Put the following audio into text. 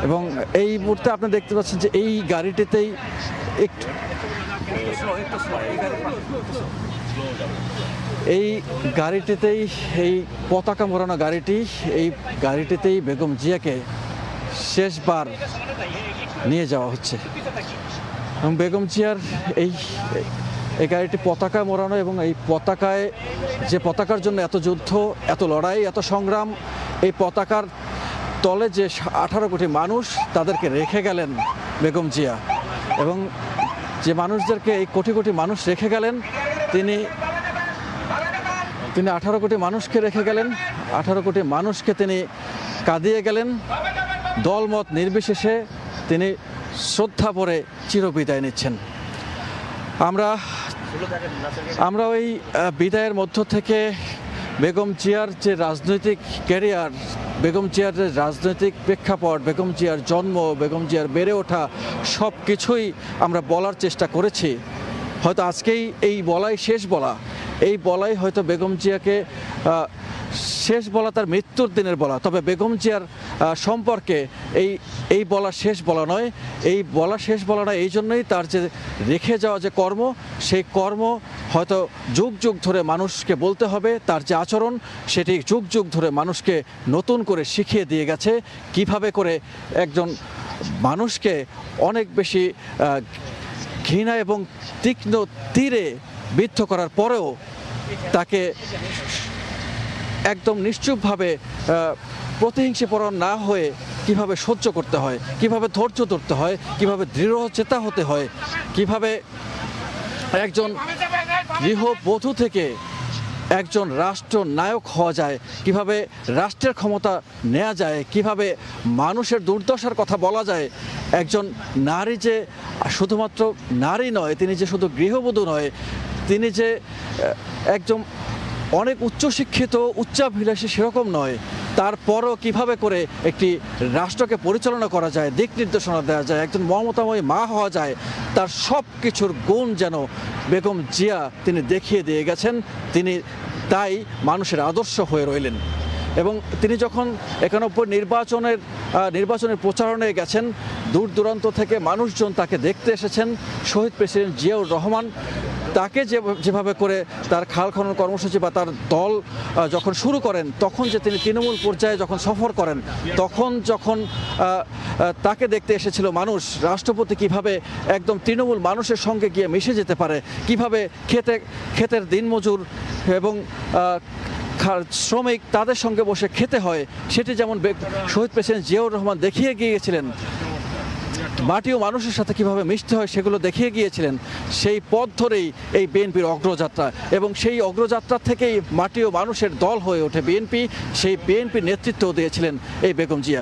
এবং এই মুহূর্তে আপনি দেখতে পাচ্ছেন যে এই গাড়িটিতেই একটু এই গাড়িটিতেই এই পতাকা মোড়ানো গাড়িটি এই গাড়িটিতেই বেগম জিয়াকে শেষবার নিয়ে যাওয়া হচ্ছে এবং বেগম জিয়ার এই এই গাড়িটি পতাকা মোড়ানো এবং এই পতাকায় যে পতাকার জন্য এত যুদ্ধ, এত লড়াই, এত সংগ্রাম, এই পতাকার তলে যে 18 কোটি মানুষ তাদেরকে রেখে গেলেন বেগম জিয়া এবং যে মানুষদেরকে এই কোটি কোটি মানুষ রেখে গেলেন তিনি 18 কোটি মানুষকে রেখে গেলেন, 18 কোটি মানুষকে তিনি কাঁদিয়ে গেলেন। দলমত নির্বিশেষে তিনি শ্রদ্ধা ভরে চিরবিদায় নিচ্ছেন। আমরা ওই বিদায়ের মধ্য থেকে বেগম জিয়ার যে রাজনৈতিক ক্যারিয়ার, বেগম জিয়ার যে রাজনৈতিক প্রেক্ষাপট, বেগম জিয়ার জন্ম, বেগম জিয়ার বেড়ে ওঠা, সব কিছুই আমরা বলার চেষ্টা করেছি। হয়তো আজকেই এই বলাই শেষ বলা, এই বলাই হয়তো বেগম জিয়াকে শেষ বলা, তার মৃত্যুর দিনের বলা। তবে বেগম জিয়ার সম্পর্কে এই বলা শেষ বলা নয়, এই বলা শেষ বলা নয় এই জন্যই তার যে রেখে যাওয়া যে কর্ম, সেই কর্ম হয়তো যুগ যুগ ধরে মানুষকে বলতে হবে। তার যে আচরণ সেটি যুগ যুগ ধরে মানুষকে নতুন করে শিখিয়ে দিয়ে গেছে কিভাবে করে একজন মানুষকে অনেক বেশি ঘৃণা এবং তীক্ষ্ণ তীরে বিদ্ধ করার পরেও তাকে একদম নিশ্চুপভাবে প্রতিহিংসাপরায়ণ না হয়ে কিভাবে সহ্য করতে হয়, কিভাবে ধৈর্য ধরতে হয়, কিভাবে দৃঢ়চেতা হতে হয়, কিভাবে একজন গৃহবধূ থেকে একজন রাষ্ট্রনায়ক হওয়া যায়, কিভাবে রাষ্ট্রের ক্ষমতা নেওয়া যায়, কিভাবে মানুষের দুর্দশার কথা বলা যায়। একজন নারী যে শুধুমাত্র নারী নয়, তিনি যে শুধু গৃহবধূ নয়, তিনি যে একজন অনেক উচ্চশিক্ষিত, উচ্চাভিলাষী সেরকম নয়। তারপরও কিভাবে করে একটি রাষ্ট্রকে পরিচালনা করা যায়, দিক নির্দেশনা দেওয়া যায়, একজন মমতাময়ী মা হওয়া যায়, তার সব কিছুর গুণ যেন বেগম জিয়া তিনি দেখিয়ে দিয়ে গেছেন। তিনি তাই মানুষের আদর্শ হয়ে রইলেন। এবং তিনি যখন 91 নির্বাচনের প্রচারণায় গেছেন, দূর দূরান্ত থেকে মানুষজন তাকে দেখতে এসেছেন। শহীদ প্রেসিডেন্ট জিয়াউর রহমান তাকে যেভাবে করে তার খাল খনন কর্মসূচি বা তার দল যখন শুরু করেন, তখন যে তিনি তৃণমূল পর্যায়ে যখন সফর করেন, তখন যখন তাকে দেখতে এসেছিল মানুষ, রাষ্ট্রপতি কিভাবে একদম তৃণমূল মানুষের সঙ্গে গিয়ে মিশে যেতে পারে, কিভাবে ক্ষেতের দিনমজুর এবং শ্রমিক তাদের সঙ্গে বসে খেতে হয়, সেটি যেমন শহীদ প্রেসিডেন্ট জিয়াউর রহমান দেখিয়ে গিয়েছিলেন। মাটি ও মানুষের সাথে কিভাবে মিশতে হয় সেগুলো দেখিয়ে গিয়েছিলেন। সেই পথ ধরেই এই বিএনপির অগ্রযাত্রা এবং সেই অগ্রযাত্রা থেকেই মাটি ও মানুষের দল হয়ে ওঠে বিএনপি। সেই বিএনপির নেতৃত্ব দিয়েছিলেন এই বেগম জিয়া।